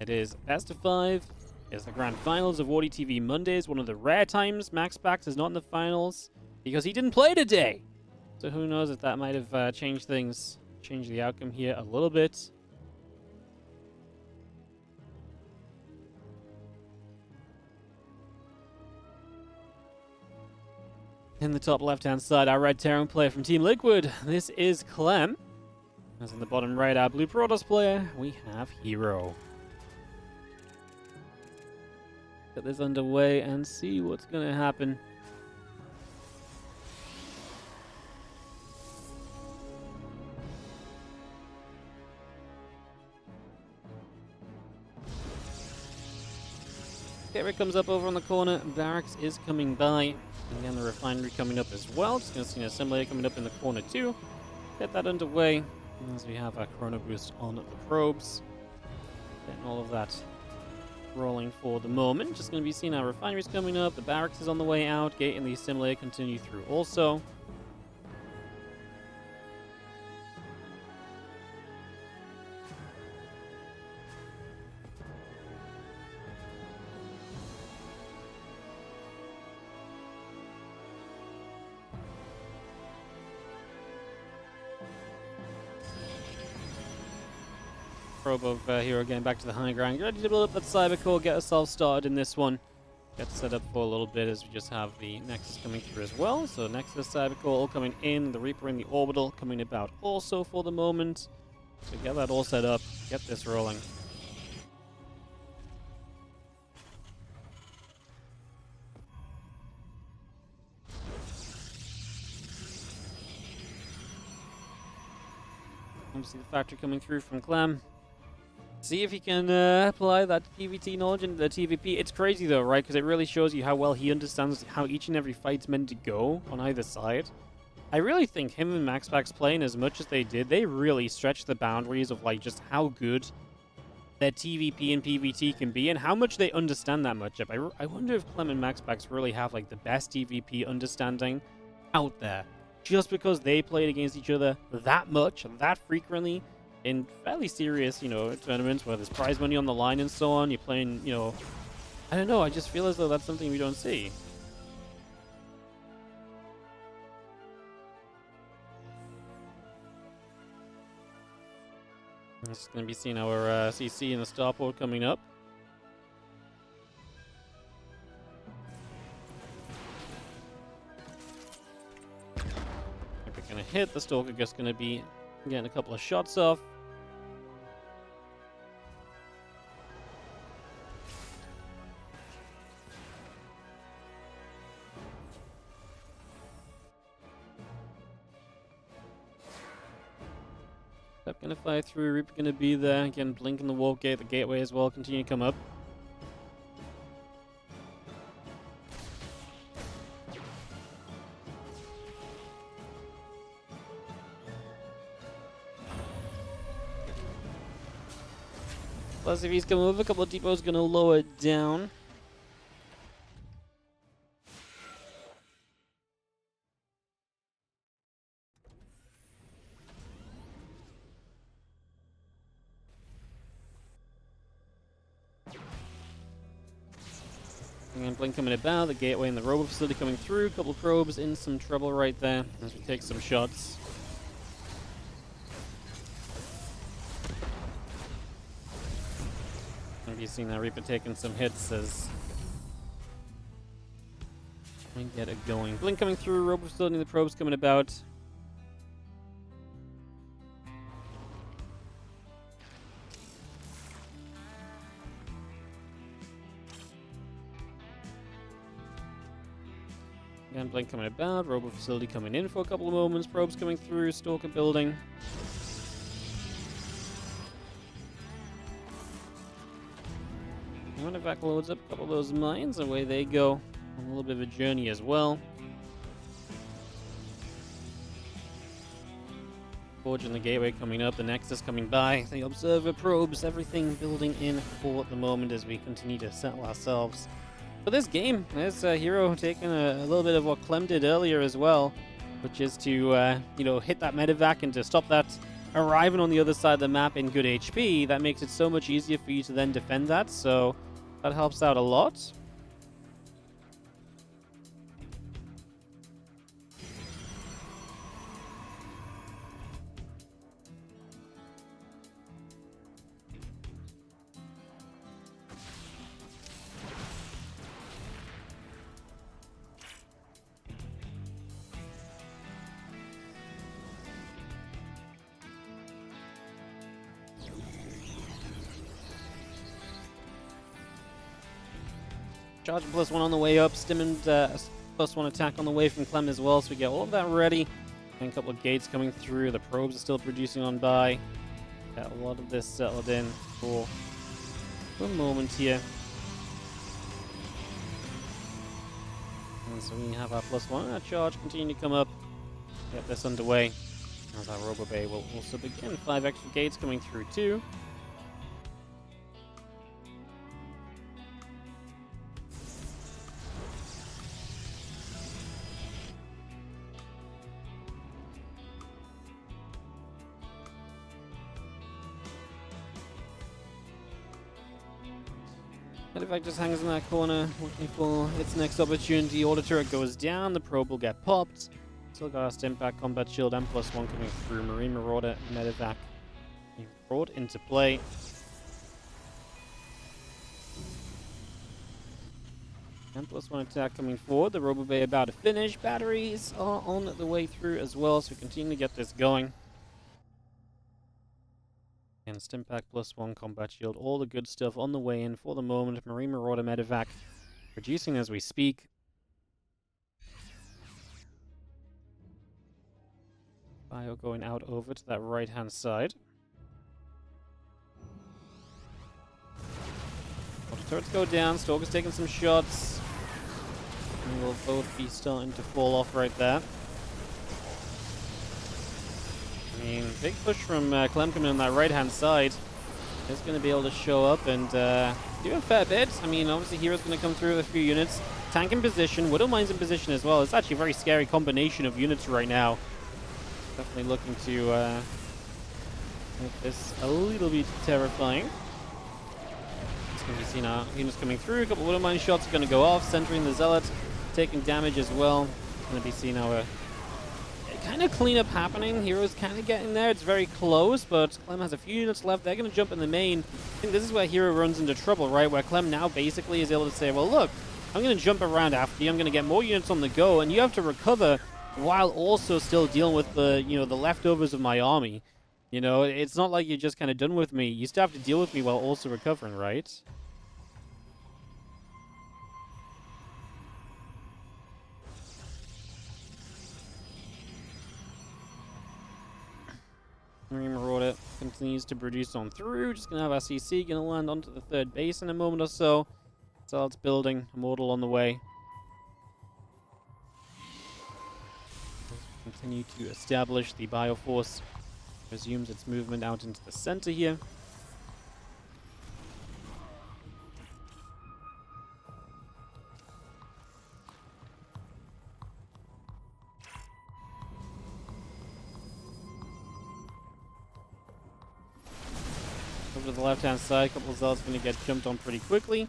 It is best of 5. It's the grand finals of WardiTV Mondays. One of the rare times MaxBax is not in the finals because he didn't play today. So who knows if that might have changed things, changed the outcome here a little bit. In the top left-hand side, our red Terran player from Team Liquid. This is Clem. As in the bottom right, our blue Protoss player, we have herO. Get this underway and see what's going to happen. Gateway comes up over on the corner. Barracks is coming by. And again, the refinery coming up as well. Just going to see an assembly coming up in the corner too. Get that underway. As we have our chrono boost on the probes. Getting all of that rolling for the moment. Just going to be seeing our refineries coming up. The barracks is on the way out. Gate and the assembly continue through also. Probe of herO getting back to the high ground. Ready to build up that cyber core, get ourselves started in this one. Get set up for a little bit as we just have the Nexus coming through as well. So Nexus, cyber core all coming in. The Reaper in the orbital coming about also for the moment. So get that all set up. Get this rolling. Obviously the factory coming through from Clem. See if he can apply that PvT knowledge into the TvP. It's crazy though, right? Because it really shows you how well he understands how each and every fight's meant to go on either side. I really think him and MaxBax playing as much as they did, they really stretched the boundaries of like just how good their TvP and PvT can be and how much they understand that matchup. I wonder if Clem and MaxBax really have like the best TvP understanding out there. Just because they played against each other that much, that frequently, in fairly serious, tournaments where there's prize money on the line and so on. You're playing, I don't know, I just feel as though that's something we don't see. This is going to be seeing our CC and the starport coming up. If we're going to hit, the Stalker just going to be getting a couple of shots off. Step gonna fire through, Reaper gonna be there. Again, blink in the warp gate, the gateway as well, continue to come up. Plus, if he's coming over, a couple of depots gonna lower it down. And blink coming about, the gateway and the robot facility coming through. A couple of probes in some trouble right there as we take some shots. You've seen that Reaper taking some hits as we get it going. Blink coming through, robot facility, the probes coming about. Again, blink coming about, robot facility coming in for a couple of moments, probes coming through, Stalker building. Evac loads up a couple of those mines, away they go. On a little bit of a journey as well. Forge and the gateway coming up, the Nexus coming by, the observer probes, everything building in for the moment as we continue to settle ourselves for this game. There's herO taking a little bit of what Clem did earlier as well, which is to hit that medevac and to stop that arriving on the other side of the map in good HP, that makes it so much easier for you to then defend that, so that helps out a lot. Charge +1 on the way up, Stim and +1 attack on the way from Clem as well, so we get all of that ready. And a couple of gates coming through, the probes are still producing on by. Got a lot of this settled in for a moment here. And so we have our +1, our charge continue to come up, get this underway. As our Robo Bay will also begin, 5 extra gates coming through too. Medevac just hangs in that corner, looking for its next opportunity. Order turret goes down, the probe will get popped. Still got our stim pack, combat shield, and +1 coming through. Marine Marauder, Medevac being brought into play. And +1 attack coming forward. The Robo Bay about to finish. Batteries are on the way through as well, so we continue to get this going. And stim pack +1, combat shield, all the good stuff on the way in for the moment. Marine Marauder, Medevac producing as we speak. Bio going out over to that right-hand side. Water turrets go down. Stalker's taking some shots. And we'll both be starting to fall off right there. I mean, big push from Clem coming on that right-hand side. He's going to be able to show up and do a fair bit. I mean, obviously hero's going to come through with a few units. Tank in position, Widow Mine's in position as well. It's actually a very scary combination of units right now. Definitely looking to make this a little bit terrifying. It's going to be seen our units coming through. A couple of Widow Mine shots are going to go off, centering the Zealot, taking damage as well. It's going to be seen our kind of cleanup happening. Hero's kind of getting there. It's very close, but Clem has a few units left. They're going to jump in the main. I think this is where Hero runs into trouble, right? Where Clem now basically is able to say, well, look, I'm going to jump around after you. I'm going to get more units on the go, and you have to recover while also still dealing with the, the leftovers of my army. It's not like you're just kind of done with me. You still have to deal with me while also recovering, right? Marine Marauder continues to produce on through. Just going to have our CC going to land onto the third base in a moment or so. So it's building. Immortal on the way. Continue to establish. The Bioforce resumes its movement out into the center here. Over to the left-hand side, a couple of Zealots going to get jumped on pretty quickly.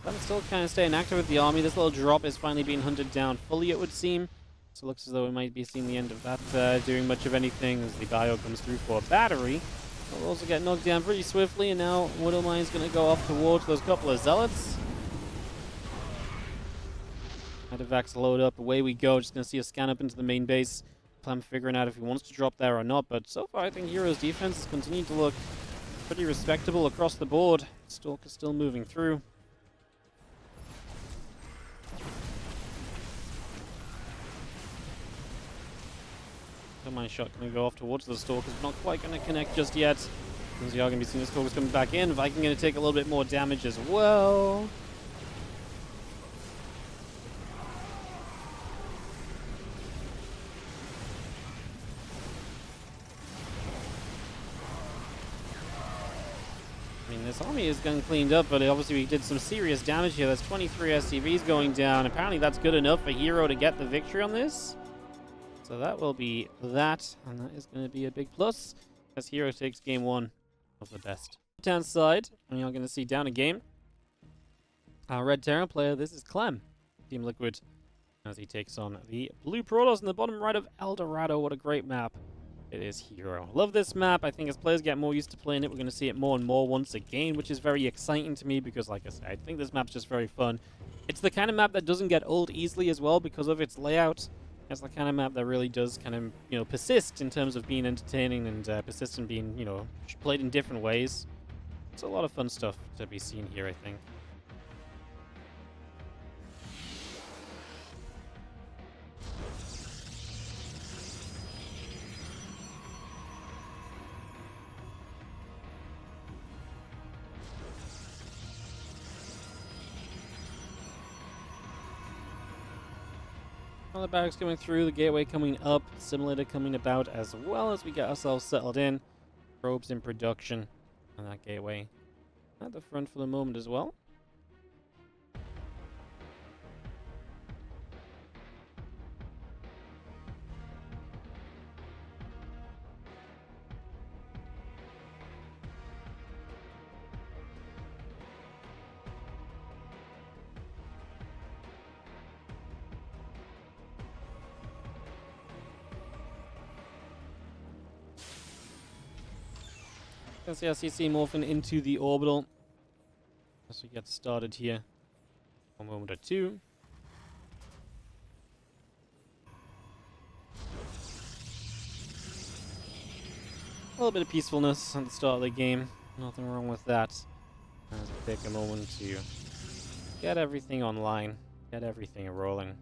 I'm still kind of staying active with the army. This little drop is finally being hunted down fully, it would seem. So it looks as though we might be seeing the end of that doing much of anything as the Bio comes through for a battery. We'll also get knocked down pretty swiftly, and now Widow Mine's going to go off towards those couple of Zealots. Medevac's load up, away we go. Just going to see a scan up into the main base. Clem figuring out if he wants to drop there or not, but so far I think Hero's defense has continued to look pretty respectable across the board. Stalker's still moving through. My shot going to go off towards the Stalkers, not quite going to connect just yet. As you are going to be seeing the Stalkers coming back in. Viking going to take a little bit more damage as well. I mean, this army is getting cleaned up, but obviously we did some serious damage here. There's 23 SCVs going down. Apparently that's good enough for Hero to get the victory on this. So that will be that, and that is going to be a big plus as herO takes game 1 of the best. Left-hand side, and you're going to see down a game. Our red Terran player, this is Clem, Team Liquid, as he takes on the blue Protoss in the bottom right of Dorado. What a great map it is, herO. Love this map. I think as players get more used to playing it, we're going to see it more and more once again, which is very exciting to me because, like I said, I think this map's just very fun. It's the kind of map that doesn't get old easily as well because of its layout. It's the kind of map that really does kind of, persist in terms of being entertaining and persist in being, played in different ways. It's a lot of fun stuff to be seen here, I think. All the barracks coming through, the gateway coming up, simulator coming about as well as we get ourselves settled in. Probes in production, and that gateway at the front for the moment as well. Can see our CC morphing into the orbital as we get started here. One moment or two. A little bit of peacefulness at the start of the game. Nothing wrong with that. As we take a moment to get everything online, get everything rolling.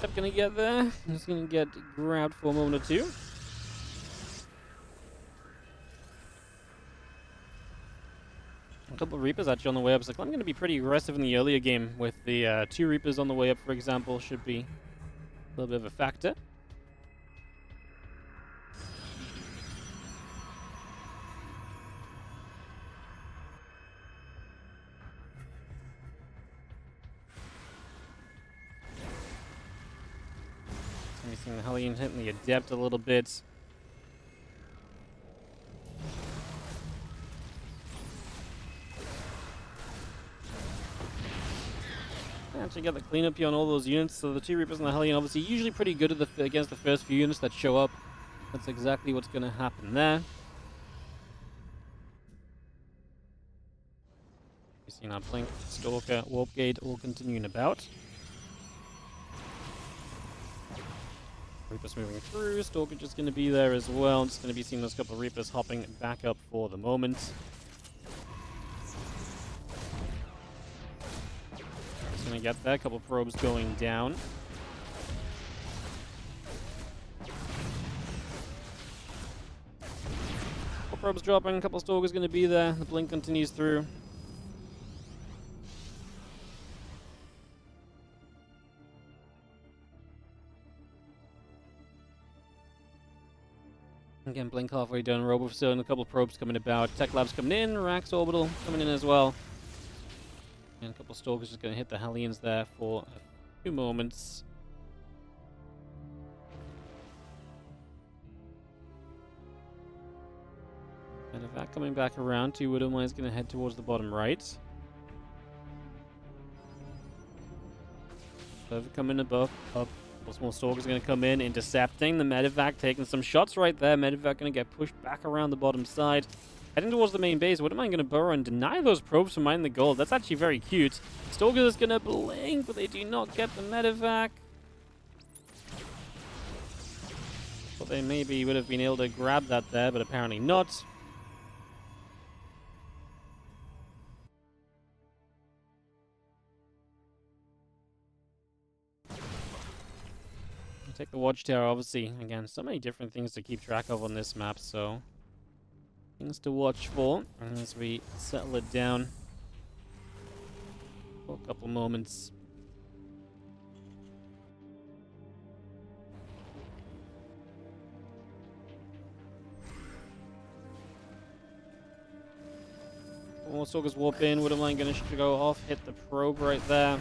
I'm gonna get there. I'm just gonna get grabbed for a moment or two. A couple of Reapers actually on the way up. So I'm gonna be pretty aggressive in the earlier game with the 2 Reapers on the way up, for example, should be a little bit of a factor. Seeing the Hellion hitting the Adept a little bit. Actually got the cleanup here on all those units. So the 2 Reapers and the Hellion obviously usually pretty good at against the first few units that show up. That's exactly what's going to happen there. You've seen our Blink, Stalker, Warp Gate all continuing about. Reapers moving through, Stalker just going to be there as well. Just going to be seeing those couple of Reapers hopping back up for the moment. Just going to get there, a couple of probes going down. Couple probes dropping, a couple of Stalkers going to be there. The Blink continues through. Again, Blink halfway done, Robo still, and a couple of probes coming about. Tech Labs coming in, Rax Orbital coming in as well. And a couple of Stalkers just going to hit the Hellions there for a few moments. And if that coming back around, 2 Widowmine is going to head towards the bottom right. So coming above, up. Couple small Stalkers going to come in, intercepting the Medevac, taking some shots right there. Medevac going to get pushed back around the bottom side. Heading towards the main base. What am I going to burrow and deny those probes from mining the gold? That's actually very cute. Stalkers going to blink, but they do not get the Medevac. But they maybe would have been able to grab that there, but apparently not. Take the watchtower, obviously. Again, so many different things to keep track of on this map, so things to watch for as we settle it down for a couple moments. More Stalkers warp in. Wouldn't mind going to go off, hit the probe right there.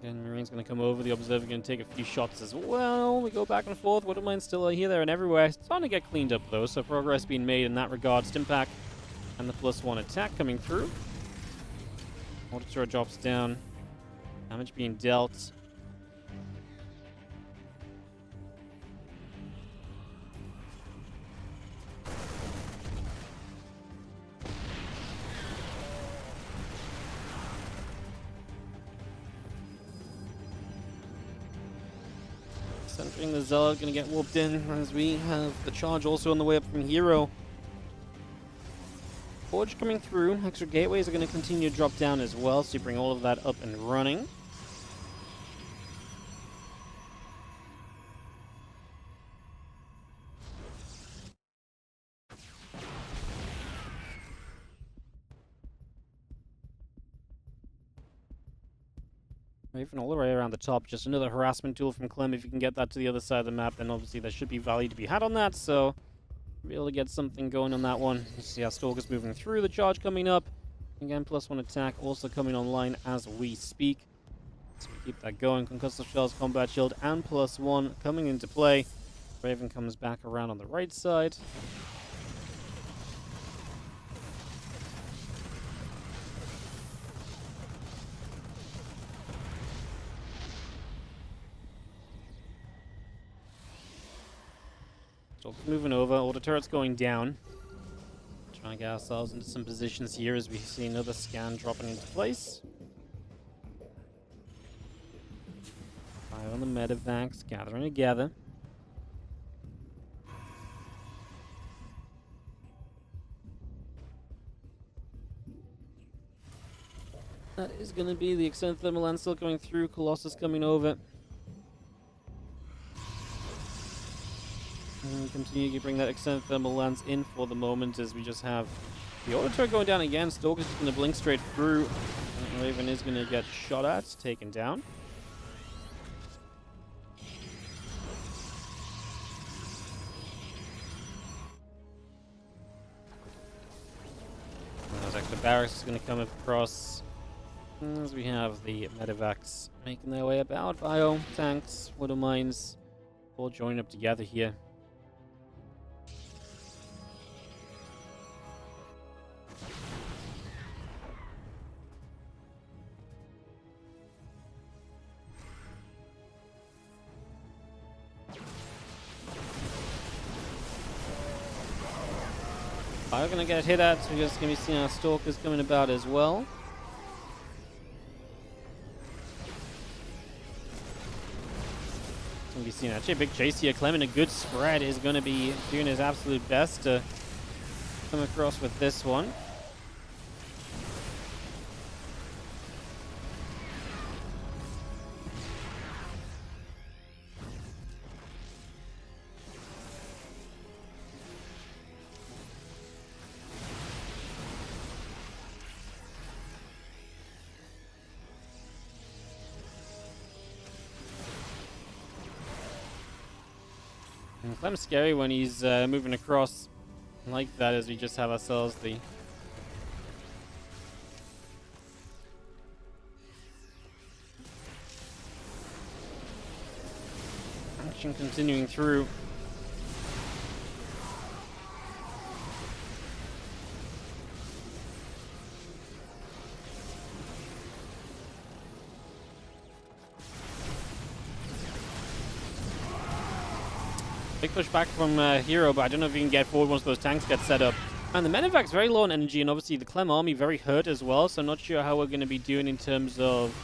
And Marine's going to come over. The Observer going to take a few shots as well. We go back and forth. Wouldn't mind still here, there, and everywhere. It's starting to get cleaned up though, so progress being made in that regard. Stimpack and the +1 attack coming through. Auditor drops down. Damage being dealt. Centering the Zealot, going to get warped in as we have the charge also on the way up from herO. Forge coming through. Extra gateways are going to continue to drop down as well, so you bring all of that up and running. Raven all the way around the top. Just another harassment tool from Clem. If you can get that to the other side of the map, then obviously there should be value to be had on that. So, be able to get something going on that one. You see our Stalkers moving through. The charge coming up. Again, +1 attack also coming online as we speak. So we keep that going. Concussive Shells, Combat Shield, and +1 coming into play. Raven comes back around on the right side. Moving over, all the turrets going down. Trying to get ourselves into some positions here as we see another scan dropping into place. Fire on the medevacs, gathering together. That is going to be the extended thermal lens still going through, Colossus coming over. And we continue to bring that extended thermal lens in for the moment as we just have the auto going down again. Stalker's just going to blink straight through. And Raven is going to get shot at, taken down. And those extra barracks is going to come across as we have the medevacs making their way about. Bio, tanks, Widow Mines all joining up together here. We're going to get hit at, so we're just going to be seeing our Stalkers coming about as well. Going to be seeing actually a big chase here. Clem in a good spread is going to be doing his absolute best to come across with this one. Clem's scary when he's moving across like that, as we just have ourselves the action continuing through. Big push back from herO, but I don't know if he can get forward once those tanks get set up. And the medevac's very low on energy, and obviously the Clem army very hurt as well, so I'm not sure how we're going to be doing in terms of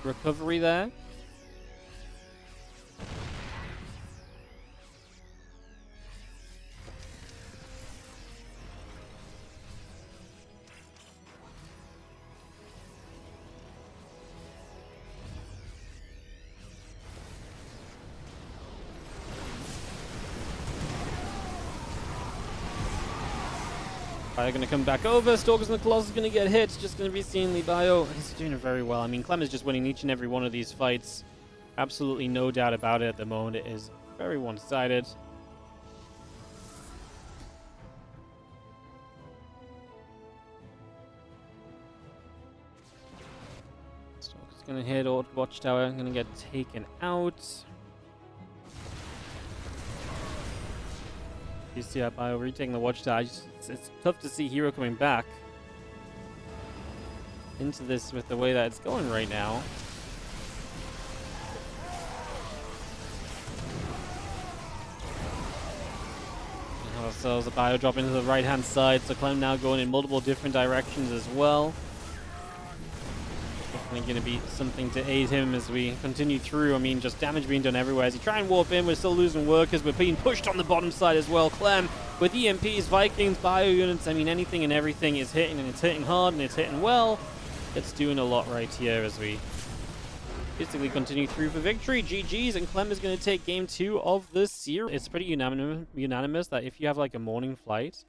recovery there. Bio going to come back over. Stalkers in the Colossus going to get hit. Just going to be seeing the Bio. He's doing it very well. I mean, Clem is just winning each and every one of these fights. Absolutely no doubt about it at the moment. It is very one-sided. Stalker's going to hit. Watchtower going to get taken out. You see that Bio retaking the Watchtower. It's tough to see herO coming back into this with the way that it's going right now. Ourselves a Bio drop into the right-hand side, so Clem now going in multiple different directions as well. Definitely going to be something to aid him as we continue through. I mean, just damage being done everywhere. As he try and warp in, we're still losing workers. We're being pushed on the bottom side as well. Clem with EMPs, Vikings, Bio units. I mean, anything and everything is hitting, and it's hitting hard, and it's hitting well. It's doing a lot right here as we basically continue through for victory. GG's, and Clem is going to take game 2 of the series. It's pretty unanimous that if you have like a morning flight,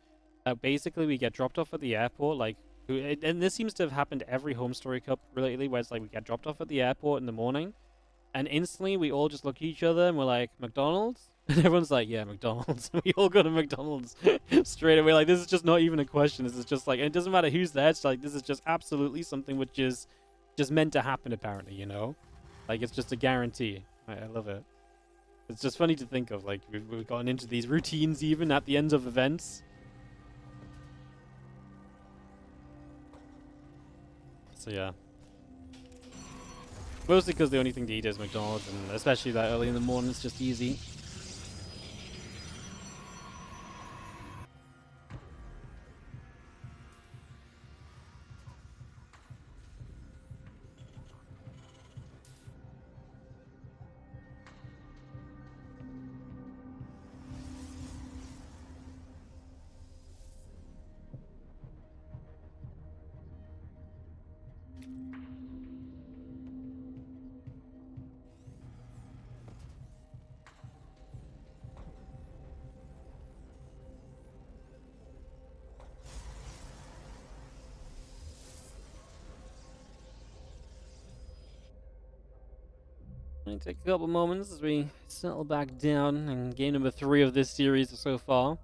basically we get dropped off at the airport, like, and this seems to have happened every Home Story Cup lately, where it's like we get dropped off at the airport in the morning, and instantly we all just look at each other and we're like, McDonald's? And everyone's like, yeah, McDonald's. We all go to McDonald's straight away. Like, this is just not even a question. This is just like, and it doesn't matter who's there. It's like, this is just absolutely something which is just meant to happen, apparently, you know? Like, it's just a guarantee. I love it. It's just funny to think of. Like, we've gotten into these routines even at the ends of events. So, yeah. Mostly because the only thing to eat is McDonald's, and especially that early in the morning, it's just easy. Gonna take a couple moments as we settle back down in game number 3 of this series so far.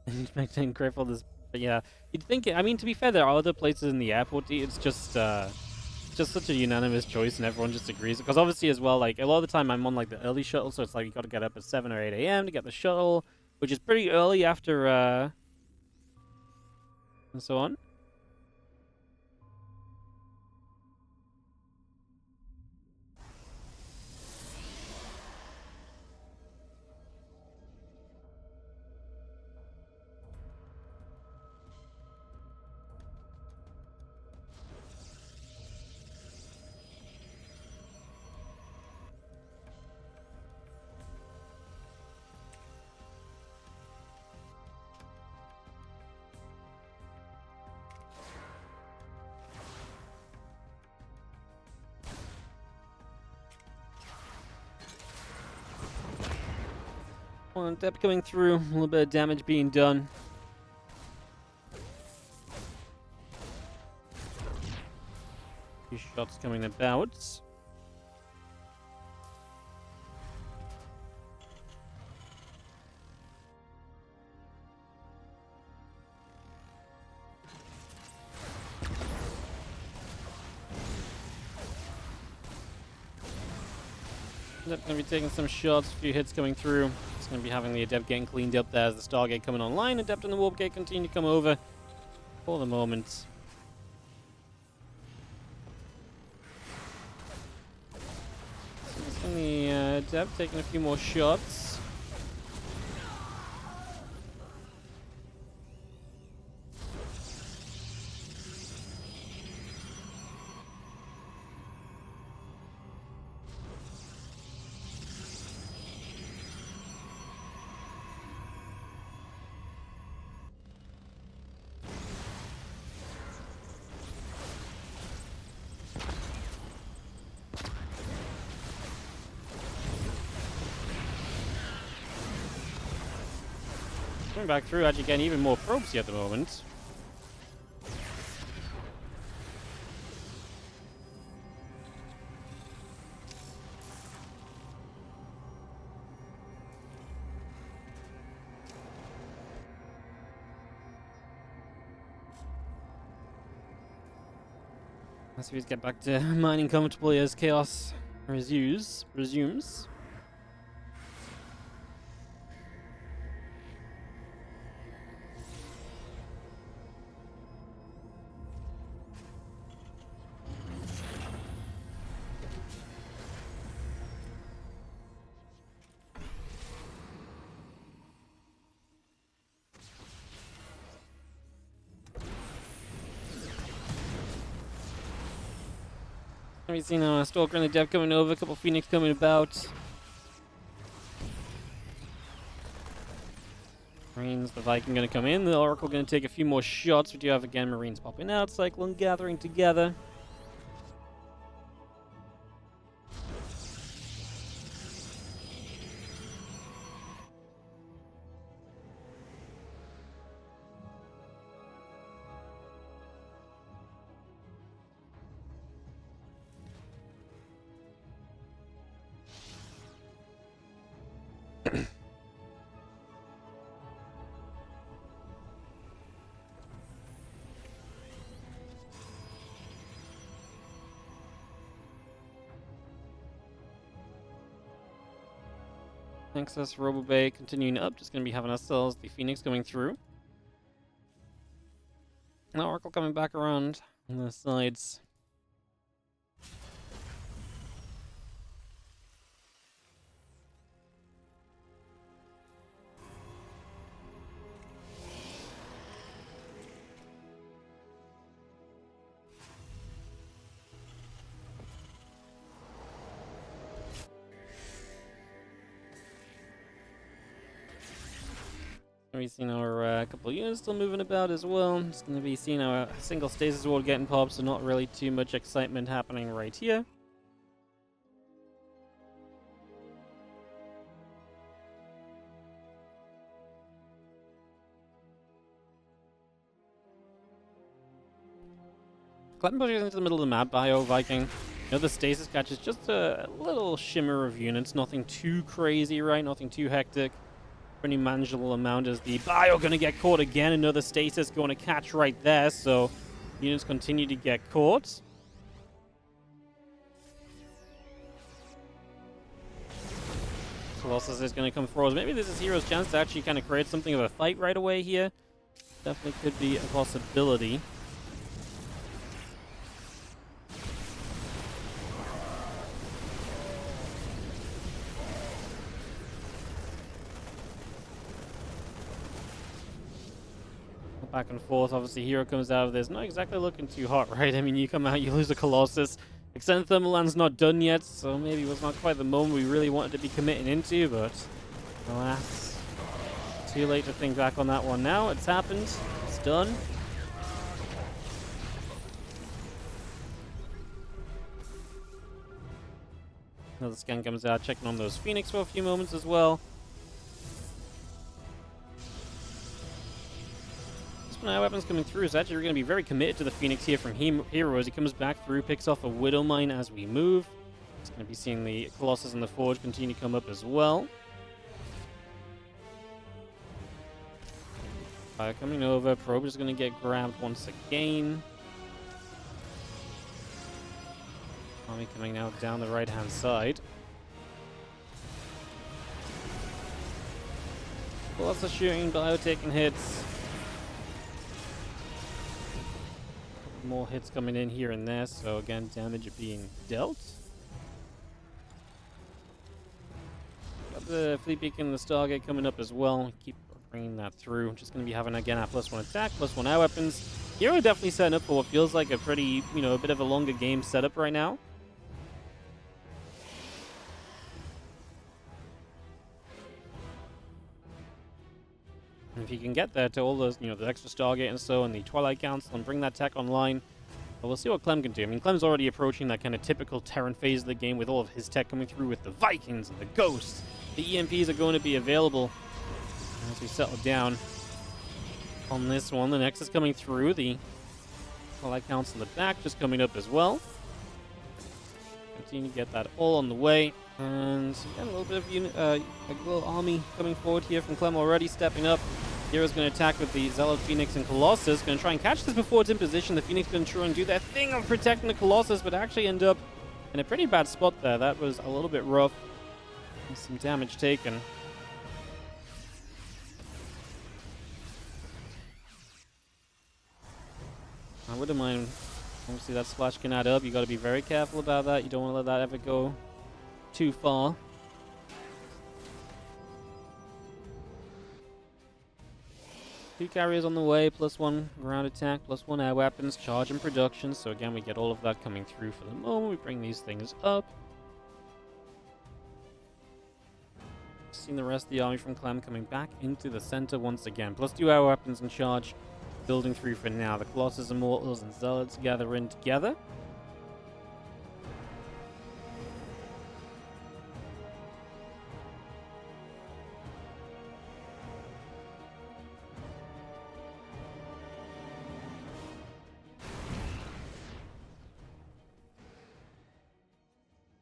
And grateful this, but yeah, you'd think. I mean, to be fair, there are other places in the airport. It's just such a unanimous choice, and everyone just agrees. Because obviously, as well, like a lot of the time, I'm on like the early shuttle, so it's like you got to get up at 7 or 8 a.m. to get the shuttle, which is pretty early after and so on. One depth coming through, a little bit of damage being done. Few shots coming about. Adept going to be taking some shots, a few hits coming through. It's going to be having the Adept getting cleaned up there as the Stargate coming online. Adept and the Warp Gate continue to come over for the moment. So the Adept taking a few more shots. coming back through, actually getting even more probes here at the moment. Let's see if we get back to mining comfortably as chaos resumes. We've seen a Stalker and the Dev coming over, a couple Phoenix coming about. Marines, the Viking going to come in, the Oracle going to take a few more shots. We do have again Marines popping out, Cyclone gathering together. Access Robo Bay continuing up, just going to be having ourselves the Phoenix going through. And the Oracle coming back around on the sides. We've seen our couple of units still moving about as well. Just going to be seeing our single stasis ward getting popped, so not really too much excitement happening right here. Clem pushes into the middle of the map, bio Viking. You know, the stasis catches just a little shimmer of units, nothing too crazy, right? Nothing too hectic. Pretty manageable amount as the bio going to get caught again. Another stasis going to catch right there, so units continue to get caught. Colossus is going to come forward. Maybe this is hero's chance to actually kind of create something of a fight right away here. Definitely could be a possibility. Back and forth. Obviously, hero comes out of this. Not exactly looking too hot, right? I mean, you come out, you lose a Colossus. Extended Thermal Land's not done yet, so maybe it was not quite the moment we really wanted to be committing into, but alas, too late to think back on that one now. It's happened. It's done. Another scan comes out, checking on those Phoenix for a few moments as well. Now weapons coming through, so actually we're going to be very committed to the Phoenix here from herO as he comes back through, picks off a Widow Mine as we move. It's going to be seeing the Colossus and the Forge continue to come up as well. Fire coming over, Probe is going to get grabbed once again. Army coming now down the right-hand side. Colossus shooting, Bio taking hits. More hits coming in here and there, so again, damage being dealt. Got the Fleet Beacon and the Stargate coming up as well. Keep bringing that through. Just going to be having, again, our +1 attack, +1 air weapons. herO definitely setting up for what feels like a pretty, a bit of a longer game setup right now. And if he can get there to all those, the extra Stargate and so, and the Twilight Council, and bring that tech online, well, we'll see what Clem can do. I mean, Clem's already approaching that kind of typical Terran phase of the game with all of his tech coming through with the Vikings and the Ghosts. The EMPs are going to be available as we settle down. on this one. The Nexus coming through. The light counts in the back just coming up as well. Continue to get that all on the way. And again, a little bit of a little army coming forward here from Clem already stepping up. hero's going to attack with the Zealot, Phoenix, and Colossus. Going to try and catch this before it's in position. The Phoenix going to try and do their thing of protecting the Colossus, but actually end up in a pretty bad spot there. That was a little bit rough. Some damage taken. I wouldn't mind. Obviously, that splash can add up. You got to be very careful about that. You don't want to let that ever go too far. Two carriers on the way, +1 ground attack, +1 air weapons, charge and production. So again, we get all of that coming through for the moment. We bring these things up. Seeing the rest of the army from Clem coming back into the center once again. +2 air weapons and charge building through for now. The Colossus, Immortals, and Zealots gather in together.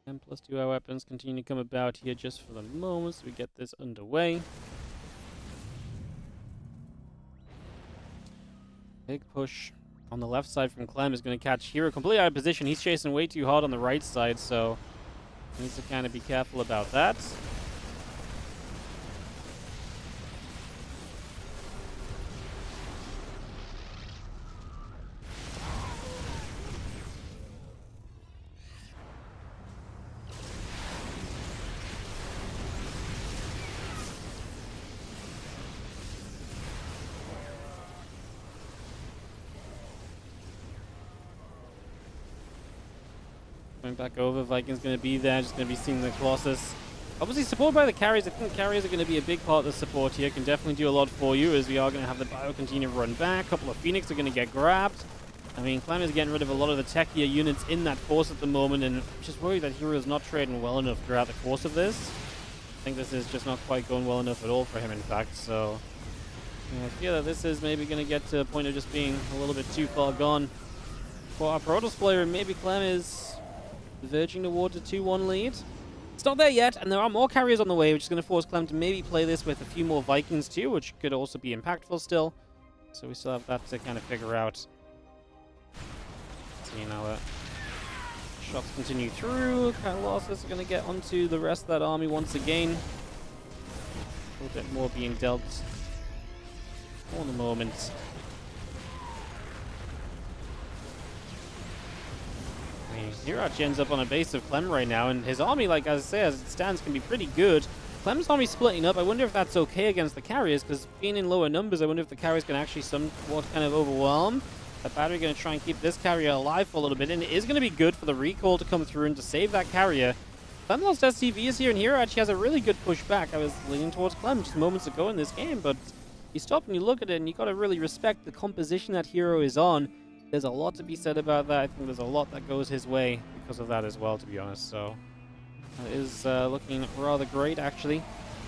And +2 air weapons continue to come about here just for the moment, so we get this underway. Big push on the left side from Clem is going to catch herO completely out of position. He's chasing way too hard on the right side, so needs to kind of be careful about that. Going back over, Viking's going to be there, just going to be seeing the Colossus. Obviously supported by the carries. I think carries are going to be a big part of the support here. Can definitely do a lot for you, as we are going to have the Bio continue to run back. A couple of Phoenix are going to get grabbed. I mean, Clem is getting rid of a lot of the techier units in that force at the moment, and I'm just worried that herO is not trading well enough throughout the course of this. I think this is just not quite going well enough at all for him, in fact, so yeah, I feel that this is maybe going to get to a point of just being a little bit too far gone for our Protoss player, and maybe Clem is verging towards a 2-1 lead. It's not there yet, and there are more carriers on the way, which is going to force Clem to maybe play this with a few more Vikings too, which could also be impactful still. So we still have that to kind of figure out. So, you know, shots continue through. Colossus are going to get onto the rest of that army once again. A little bit more being dealt for the moment. herO actually ends up on a base of Clem right now, and his army, like as I say, as it stands, can be pretty good. Clem's army splitting up. I wonder if that's okay against the carriers, because being in lower numbers, I wonder if the carriers can actually somewhat kind of overwhelm. The battery going to try and keep this carrier alive for a little bit, and it is going to be good for the recall to come through and to save that carrier. Clem lost SCVs here, and herO actually has a really good push back. I was leaning towards Clem just moments ago in this game, but you stop and you look at it, and you got to really respect the composition that herO is on. There's a lot to be said about that. I think there's a lot that goes his way because of that as well, to be honest. So that is looking rather great, actually.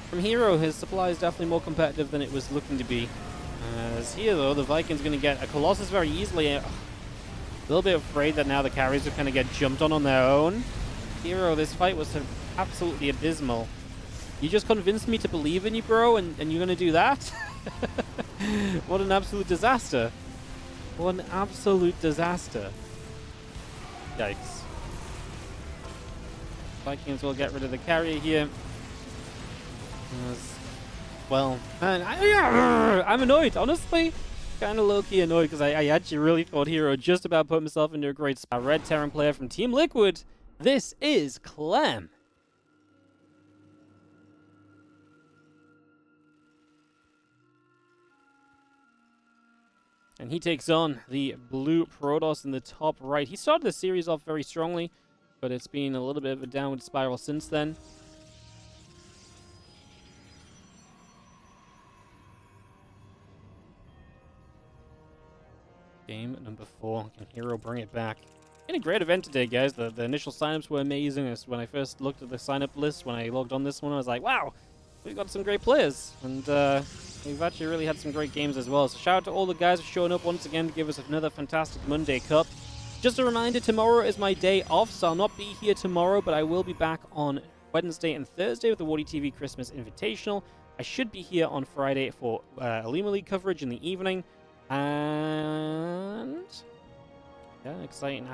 From herO, his supply is definitely more competitive than it was looking to be. As here, though, the Viking's going to get a Colossus very easily. A little bit afraid that now the carriers will kind of get jumped on their own. herO, this fight was absolutely abysmal. You just convinced me to believe in you, bro, and you're going to do that? What an absolute disaster. What an absolute disaster. Yikes. Vikings will get rid of the carrier here. Well, I'm annoyed, honestly. Kind of low-key annoyed, because I actually really thought herO just about put himself into a great spot. Red Terran player from Team Liquid. This is Clem. And he takes on the blue Protoss in the top right. He started the series off very strongly, but it's been a little bit of a downward spiral since then. Game number 4. Can herO bring it back? Been a great event today, guys. The initial signups were amazing. When I first looked at the signup list, when I logged on this one, I was like, wow, we've got some great players, and we've actually really had some great games as well. So shout out to all the guys for showing up once again to give us another fantastic Monday Cup. Just a reminder, tomorrow is my day off, so I'll not be here tomorrow, but I will be back on Wednesday and Thursday with the WardiTV Christmas Invitational. I should be here on Friday for Alima League coverage in the evening, and yeah, exciting.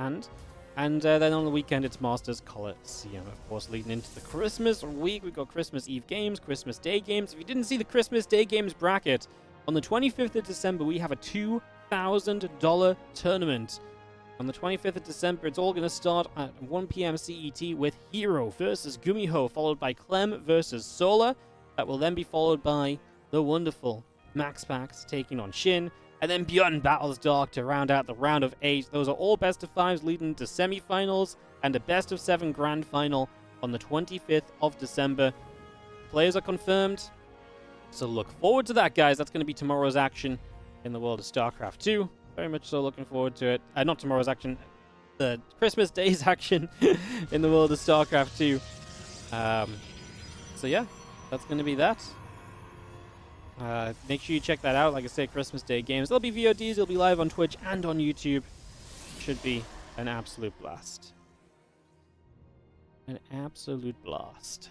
And then on the weekend, it's Masters Coliseum, of course, leading into the Christmas week. We've got Christmas Eve games, Christmas Day games. If you didn't see the Christmas Day games bracket, on the 25th of December, we have a $2,000 tournament. On the 25th of December, it's all going to start at 1 p.m. CET with herO versus Gumiho, followed by Clem versus Solar. That will then be followed by the wonderful MaxPax taking on Shin. And then Beyond Battles Dark to round out the round of 8. Those are all best of 5s leading to semi-finals and a best of 7 grand final on the 25th of December. Players are confirmed, so look forward to that, guys. That's going to be tomorrow's action in the world of StarCraft 2. Very much so looking forward to it. Not tomorrow's action, the Christmas Day's action in the world of StarCraft 2. So yeah, that's going to be that. Make sure you check that out. Like I say, Christmas Day games. There'll be VODs. It'll be live on Twitch and on YouTube. Should be an absolute blast. An absolute blast.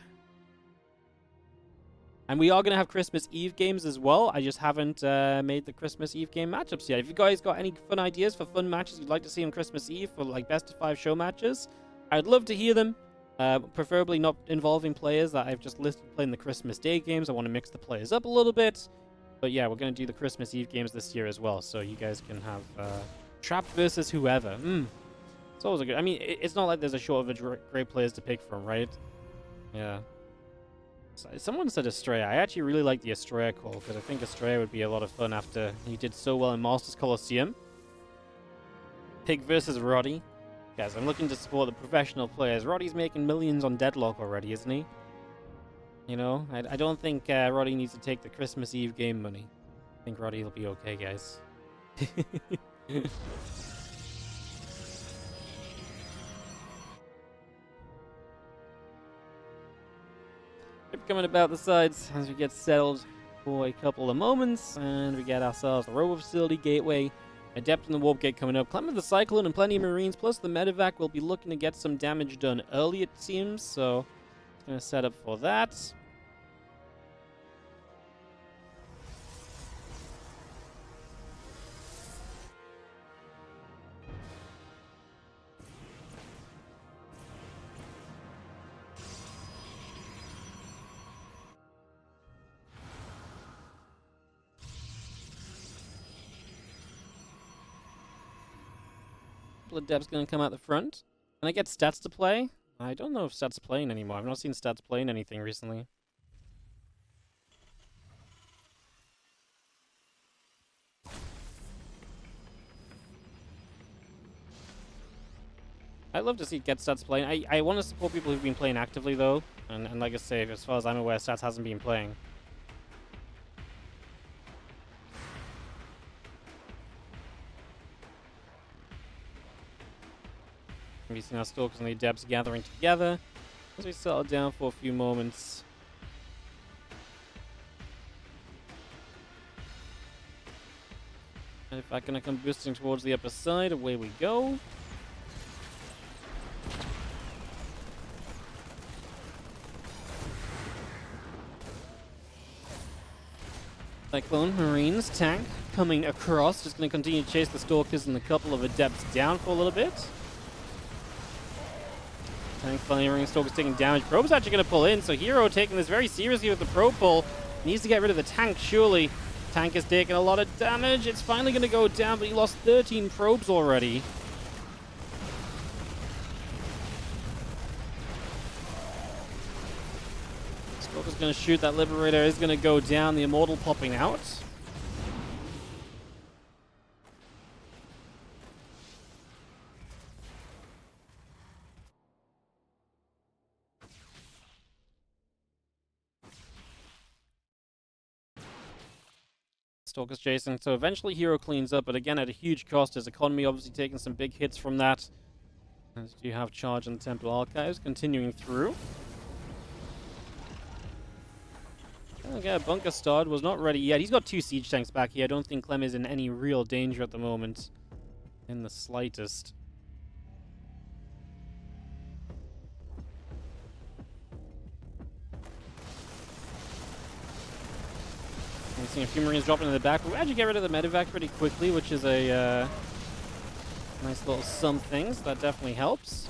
And we are going to have Christmas Eve games as well. I just haven't made the Christmas Eve game matchups yet. If you guys got any fun ideas for fun matches you'd like to see on Christmas Eve for like best of 5 show matches, I'd love to hear them. Preferably not involving players that I've just listed playing the Christmas Day games. I want to mix the players up a little bit. But yeah, we're going to do the Christmas Eve games this year as well. So you guys can have Trap versus whoever. It's always a good... I mean, it's not like there's a shortage of great players to pick from, right? Yeah. So, someone said Estrella. I actually really like the Estrella call because I think Estrella would be a lot of fun after he did so well in Masters Coliseum. Pig versus Roddy. Guys, I'm looking to support the professional players. Roddy's making millions on Deadlock already, isn't he? You know, I don't think Roddy needs to take the Christmas Eve game money. I think Roddy will be okay, guys. Keep coming about the sides as we get settled for a couple of moments, and we get ourselves the Robo Facility Gateway. Adept in the Warp Gate coming up. Clem with the Cyclone and plenty of Marines, plus the Medevac will be looking to get some damage done early, it seems. So, it's going to set up for that. Adept's going to come out the front. Can I get stats to play? I don't know if stats playing anymore. I've not seen stats playing anything recently. I'd love to see get stats playing. I want to support people who've been playing actively though. And like I say, as far as I'm aware, stats hasn't been playing. We've seen our Stalkers and the Adepts gathering together as we settle down for a few moments. And if I'm going to come boosting towards the upper side, away we go. Cyclone, Marines, tank coming across. Just going to continue to chase the Stalkers and a couple of Adepts down for a little bit. Tank firing, Stalker's taking damage. Probe's actually going to pull in, so herO taking this very seriously with the probe pull. Needs to get rid of the tank, surely. Tank is taking a lot of damage. It's finally going to go down, but he lost 13 probes already. Stalker's going to shoot. That Liberator is going to go down. The Immortal popping out. Stalker's chasing, so eventually herO cleans up, but again at a huge cost. His economy obviously taking some big hits from that. As you have charge on the Temple Archives continuing through. Okay, bunker stud was not ready yet. He's got 2 siege tanks back here. I don't think Clem is in any real danger at the moment. In the slightest. I'm seeing a few Marines dropping in the back. We actually get rid of the medevac pretty quickly, which is a nice little something. So that definitely helps.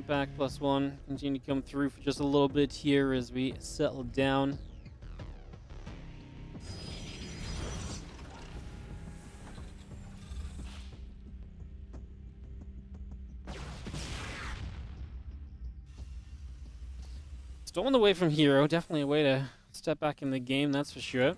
Back +1. Continue to come through for just a little bit here as we settle down. Storm on the way from herO. Definitely a way to step back in the game, that's for sure.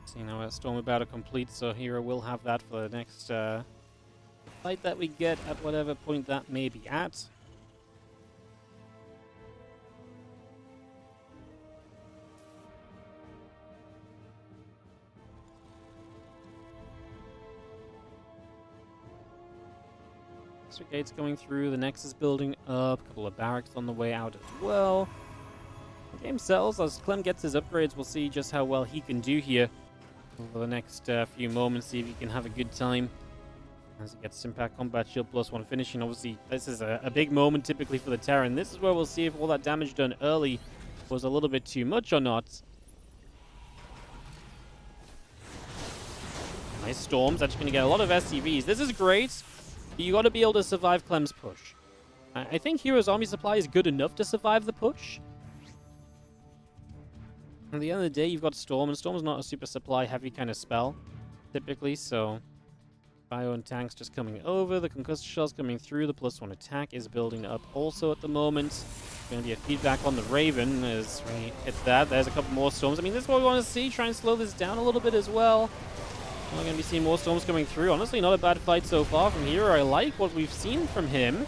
So, you know, Storm about to complete, so herO will have that for the next fight that we get at whatever point that may be at. Extra gates going through, the Nexus building up, a couple of barracks on the way out as well. The game sells as Clem gets his upgrades. We'll see just how well he can do here over the next few moments, see if he can have a good time as he gets Impact Combat Shield +1 finishing. Obviously, this is a big moment typically for the Terran. This is where we'll see if all that damage done early was a little bit too much or not. Nice Storms. That's going to get a lot of SCVs. This is great. You got to be able to survive Clem's push. I think herO's army supply is good enough to survive the push. At the end of the day, you've got Storm, and Storm's not a super supply-heavy kind of spell, typically, so Bio and tanks just coming over, the Concussed Shells coming through, the +1 attack is building up also at the moment. Going to be a feedback on the Raven as we hit that. There's a couple more Storms. I mean, this is what we want to see, try and slow this down a little bit as well. We're going to be seeing more Storms coming through. Honestly, not a bad fight so far from herO. I like what we've seen from him.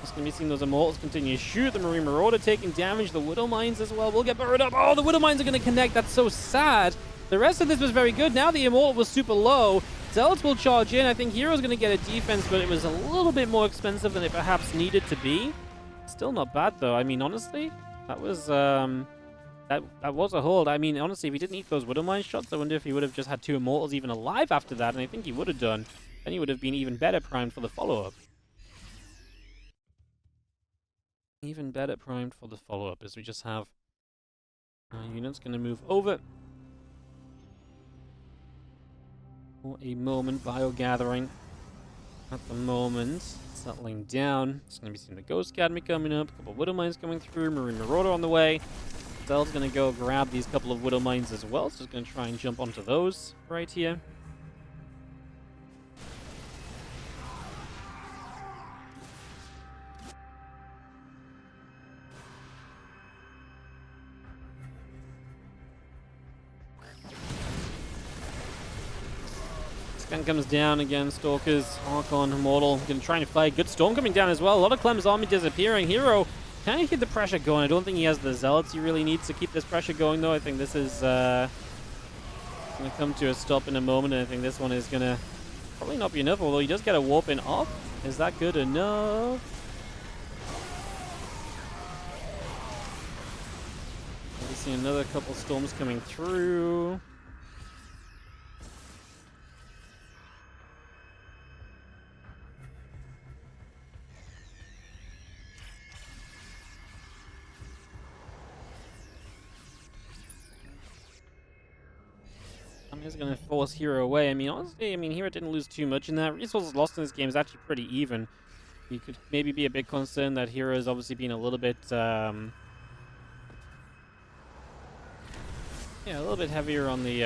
Just going to be seeing those Immortals continue to shoot. The Marine Marauder taking damage. The Widow Mines as well will get buried up. Oh, the Widow Mines are going to connect. That's so sad. The rest of this was very good. Now the Immortal was super low. Zealots will charge in. I think herO's going to get a defense, but it was a little bit more expensive than it perhaps needed to be. Still not bad, though. I mean, honestly, that was that was a hold. I mean, honestly, if he didn't eat those Widow Mine shots, I wonder if he would have just had 2 Immortals even alive after that, and I think he would have done. Then he would have been even better primed for the follow-up. Even better primed for the follow-up, as we just have units going to move over for a moment. Bio gathering at the moment, settling down. It's going to be seeing the Ghost Academy coming up, a couple of Widow Mines coming through, Marine Marauder on the way. Zell's going to go grab these couple of Widow Mines as well, so he's going to try and jump onto those right here. Scan comes down again, Stalkers, Archon, Immortal, going to try and fight. Good Storm coming down as well. A lot of Clem's army disappearing. herO kind of keep the pressure going. I don't think he has the Zealots he really needs to keep this pressure going, though. I think this is going to come to a stop in a moment, and I think this one is going to probably not be enough, although he does get a warp in off. Is that good enough? We see another couple Storms coming through. Is going to force herO away. I mean, honestly, herO didn't lose too much in that. Resources lost in this game is actually pretty even. You could maybe be a bit concerned that herO has obviously been a little bit, yeah, a little bit heavier on the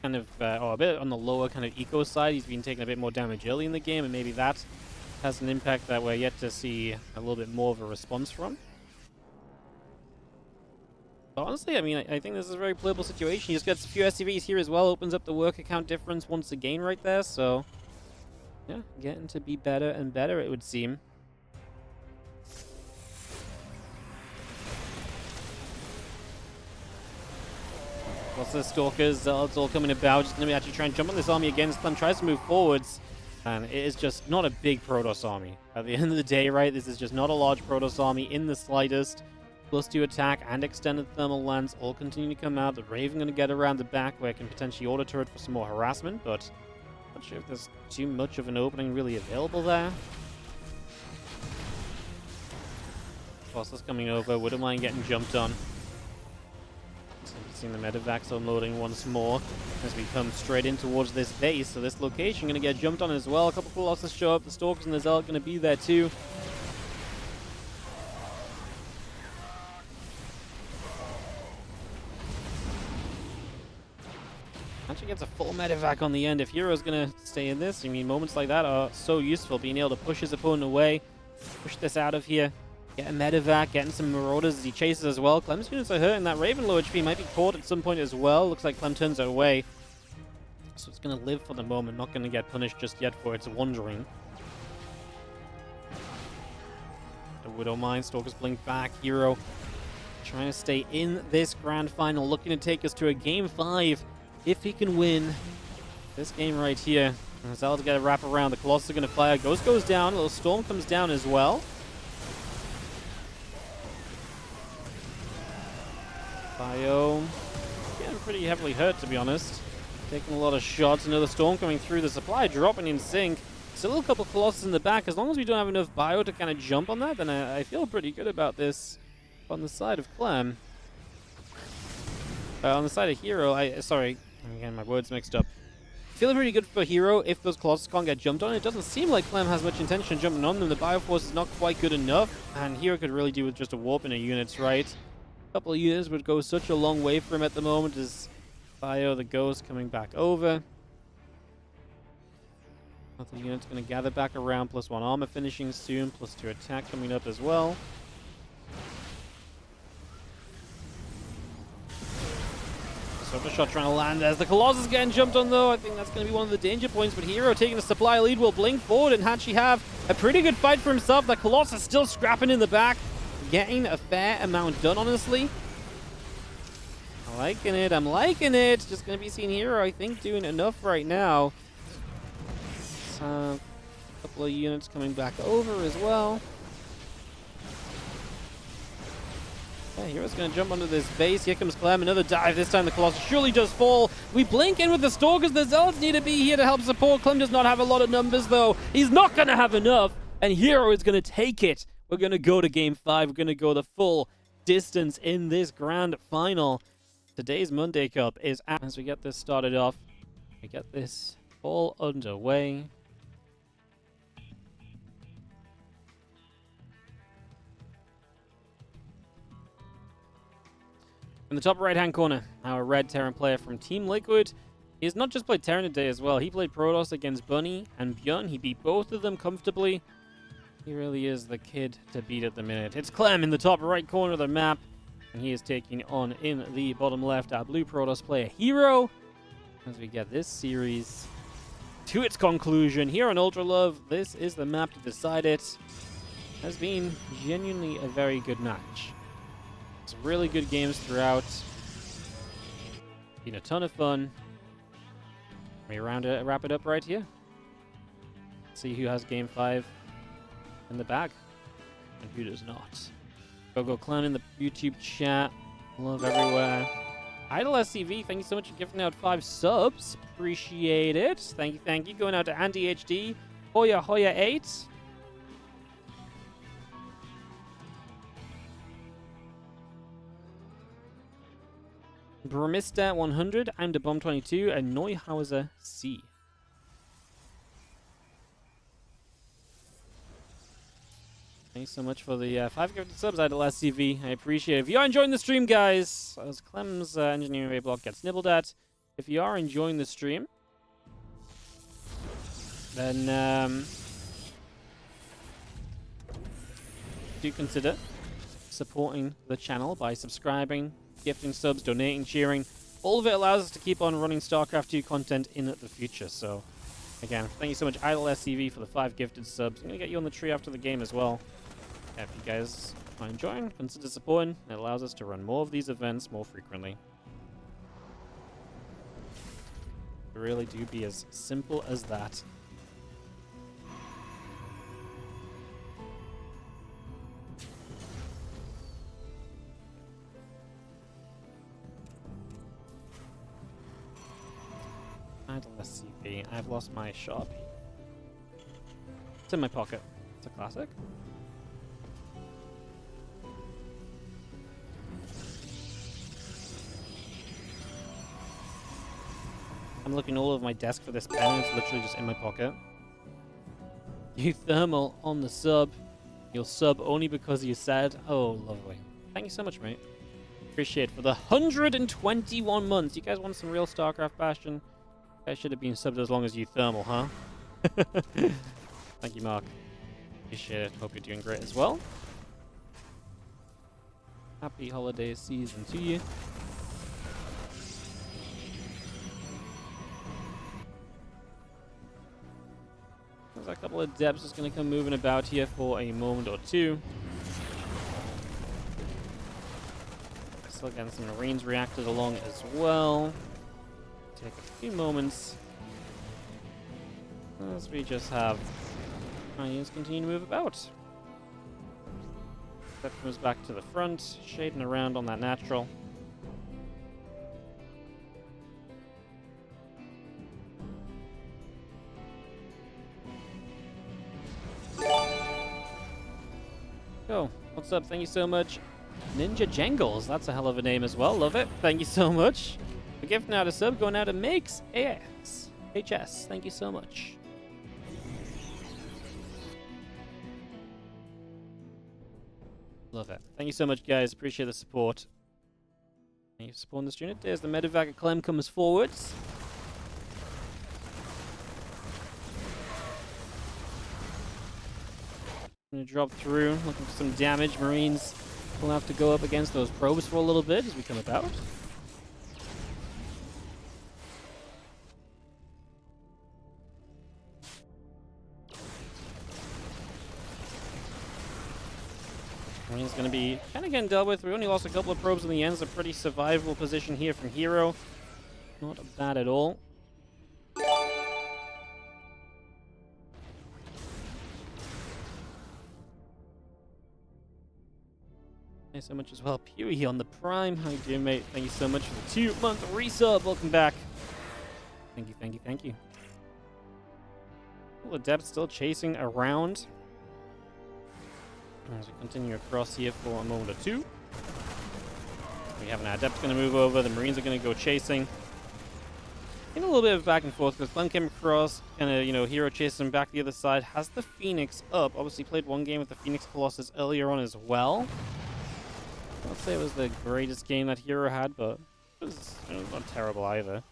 kind of, or a bit on the lower kind of eco side. He's been taking a bit more damage early in the game, and maybe that has an impact that we're yet to see a little bit more of a response from. But honestly, I mean, I think this is a very playable situation. He just gets a few SCVs here as well, opens up the work account difference once again right there, so yeah, getting to be better and better, it would seem. Lots of Stalkers, it's all coming about. Just going to be actually trying to jump on this army again. Clem tries to move forwards, and it is just not a big Protoss army. At the end of the day, right, this is just not a large Protoss army in the slightest. +2 attack and extended thermal lance all continue to come out. The Raven going to get around the back where it can potentially auto turret for some more harassment, but not sure if there's too much of an opening really available there. Foster's coming over, wouldn't mind getting jumped on. Seeing the medevacs unloading once more as we come straight in towards this base. So this location going to get jumped on as well. A couple of Colossus show up. The Stalkers and the Zealot going to be there too. Actually gets a full medevac on the end. If herO's going to stay in this, I mean, moments like that are so useful. Being able to push his opponent away, push this out of here. Get a medevac, getting some marauders as he chases as well. Clem's units are hurting. That Raven low HP might be caught at some point as well. Looks like Clem turns it away. So it's going to live for the moment, not going to get punished just yet for its wandering. The Widow Mine, Stalkers blink back. herO trying to stay in this grand final, looking to take us to a game 5 if he can win this game right here. Zealot's got to wrap around. The Colossus are going to fire. Ghost goes down. A little Storm comes down as well. Bio getting pretty heavily hurt, to be honest. Taking a lot of shots. Another Storm coming through. The supply dropping in sync. Still a couple Colossus in the back. As long as we don't have enough Bio to kind of jump on that, then I feel pretty good about this on the side of Clem. On the side of herO, sorry, again, my words mixed up. Feeling pretty good for herO if those Colossus can't get jumped on. It doesn't seem like Clem has much intention of jumping on them. The Bioforce is not quite good enough, and herO could really do with just a warp in a units, right? A couple of units would go such a long way for him at the moment as Bio, the Ghost, coming back over. Other units going to gather back around, +1 armor finishing soon, +2 attack coming up as well. Shot trying to land as the Colossus getting jumped on though. I think that's going to be one of the danger points, but herO taking a supply lead will blink forward and actually have a pretty good fight for himself. The Colossus still scrapping in the back, getting a fair amount done, honestly. I'm liking it, I'm liking it. Just going to be seeing herO, I think, doing enough right now. So, a couple of units coming back over as well. Yeah, herO's going to jump onto this base. Here comes Clem. Another dive. This time the Colossus surely does fall. We blink in with the Stalkers. The Zealots need to be here to help support. Clem does not have a lot of numbers, though. He's not going to have enough. And herO is going to take it. We're going to go to Game 5. We're going to go the full distance in this grand final. Today's Monday Cup is out. As we get this started off, we get this all underway. In the top right-hand corner, our red Terran player from Team Liquid. He has not just played Terran today as well. He played Protoss against Bunny and Bjorn. He beat both of them comfortably. He really is the kid to beat at the minute. It's Clem in the top right corner of the map. And he is taking on, in the bottom left, our blue Protoss player, herO. As we get this series to its conclusion here on Ultralove, this is the map to decide it. Has been genuinely a very good match. Some really good games throughout. Been a ton of fun. We wrap it up right here. See who has Game 5 in the bag and who does not. Go Clem in the YouTube chat. Love everywhere. Idle SCV, thank you so much for giving out 5 subs. Appreciate it. Thank you, thank you. Going out to Andy HD. Hoya 8. Bromista 100, I'm the Bomb 22, and Neuhauser C. Thanks so much for the 5 gifted subs, Idle SCV. I appreciate it. If you are enjoying the stream, guys, as Clem's engineering block gets nibbled at, if you are enjoying the stream, then do consider supporting the channel by subscribing, gifting subs, donating, cheering. All of it allows us to keep on running StarCraft 2 content in the future. So, again, thank you so much, Idle SCV, for the 5 gifted subs. I'm going to get you on the tree after the game as well. If you guys are enjoying, consider supporting. It allows us to run more of these events more frequently. It really do be as simple as that. Idle SCV. I've lost my Sharpie. It's in my pocket. It's a classic. I'm looking all over my desk for this pen. It's literally just in my pocket. You thermal on the sub. You'll sub only because you said. Oh, lovely. Thank you so much, mate. Appreciate it for the 121 months. You guys want some real StarCraft Bastion? You guys should have been subbed as long as you thermal, huh? Thank you, Mark. Appreciate it. Hope you're doing great as well. Happy holiday season to you. There's a couple of depths just going to come moving about here for a moment or two. Still getting some Marines reacted along as well. Take a few moments as we just have units continue to move about. That comes back to the front, shading around on that natural. Oh, what's up? Thank you so much. Ninja Jangles, that's a hell of a name as well. Love it. Thank you so much. A gift now to sub going out to Makes AX HS. Thank you so much. Love it. Thank you so much, guys. Appreciate the support. Thank you for supporting this unit. There's the medevac at Clem comes forwards. Gonna drop through, looking for some damage. Marines will have to go up against those probes for a little bit as we come about. Marines going to be kind of getting dealt with. We only lost a couple of probes in the end. It's a pretty survivable position here from herO. Not bad at all. Thanks so much as well. Pewee on the Prime. How you doing, mate? Thank you so much for the 2-month resub. Welcome back. Thank you, thank you, thank you. Well, Adept's still chasing around. As we continue across here for a moment or two. We have an Adept going to move over. The Marines are going to go chasing. In a little bit of back and forth because Clem came across, kind of, herO chasing him back the other side. Has the Phoenix up. Obviously played one game with the Phoenix Colossus earlier on as well. I'd say it was the greatest game that herO had, but it was not terrible either.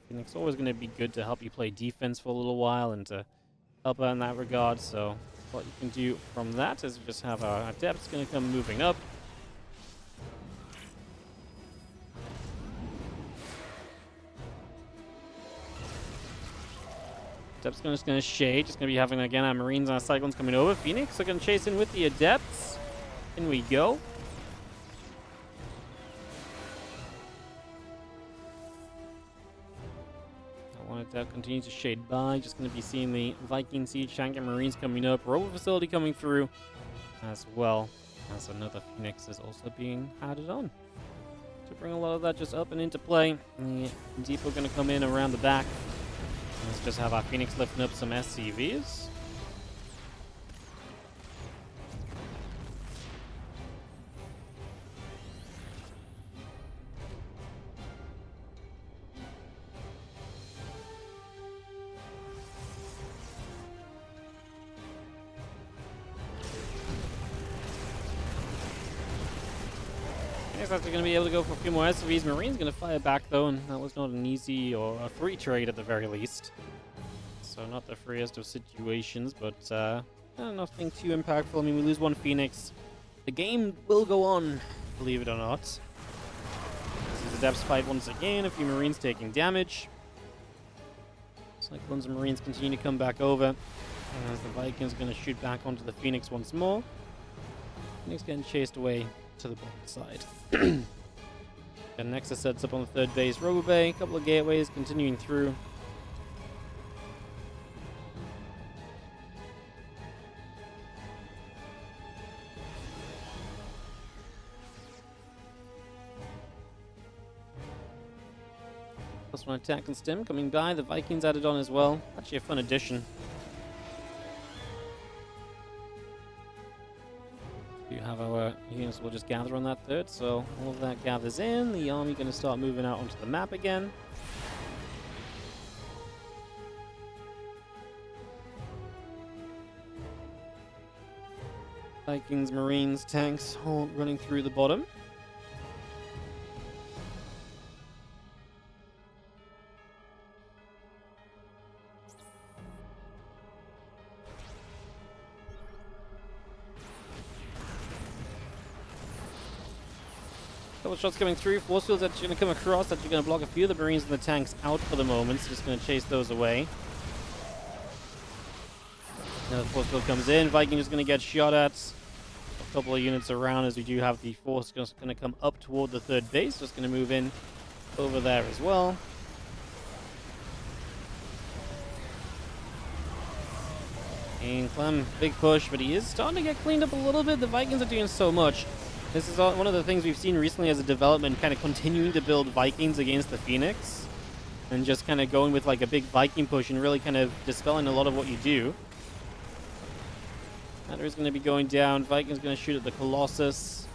Phoenix always going to be good to help you play defense for a little while and to help out in that regard. So what you can do from that is just have our Adepts going to come moving up. Adepts just going to shade. Just going to be having, again, our Marines and our Cyclones coming over. Phoenix are going to chase in with the Adepts. In we go. That one Adept continues to shade by. Just going to be seeing the Viking Siege tank and Marines coming up. Robo facility coming through as well as another Phoenix is also being added on. To bring a lot of that just up and into play. The Depot going to come in around the back. Let's just have our Phoenix lifting up some SCVs. He's actually going to be able to go for a few more SCVs. Marine's going to fire back, though, and that was not an easy or a free trade at the very least. So not the freest of situations, but nothing too impactful. I mean, we lose one Phoenix. The game will go on, believe it or not. This is a depths fight once again. A few Marines taking damage. Cyclones and Marines continue to come back over. As the Vikings are going to shoot back onto the Phoenix once more. Phoenix getting chased away to the bottom side. And Nexus sets up on the third base. Robo Bay, a couple of gateways continuing through. Plus one attack and stim coming by. The Vikings added on as well. Actually a fun addition. You have our units will just gather on that third, so all of that gathers in. The army going to start moving out onto the map again. Vikings, Marines, tanks all running through the bottom. Couple shots coming through. Force fields that you're going to come across that you're going to block a few of the Marines and the tanks out for the moment. So just going to chase those away. Now the force field comes in. Viking is going to get shot at. A couple of units around as we do have the force going to come up toward the third base. Just going to move in over there as well. And Clem, big push, but he is starting to get cleaned up a little bit. The Vikings are doing so much. This is one of the things we've seen recently as a development, kind of continuing to build Vikings against the Phoenix. And just kind of going with like a big Viking push and really kind of dispelling a lot of what you do. Matter is going to be going down. Vikings going to shoot at the Colossus.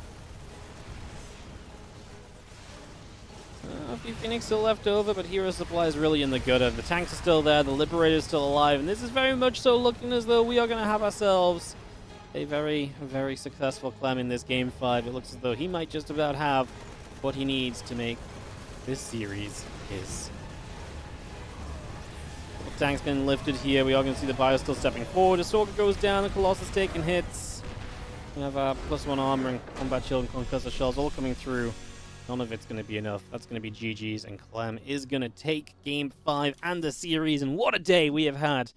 A few Phoenix still left over, but Hero Supply is really in the gutter. The tanks are still there. The Liberator is still alive. And this is very much so looking as though we are going to have ourselves a very, very successful Clem in this Game 5. It looks as though he might just about have what he needs to make this series his. The tank's getting lifted here. We are going to see the Bio still stepping forward. The Stalker goes down. The Colossus taking hits. We have +1 armor and combat shield and concussor shells all coming through. None of it's going to be enough. That's going to be GG's, and Clem is going to take Game 5 and the series. And what a day we have had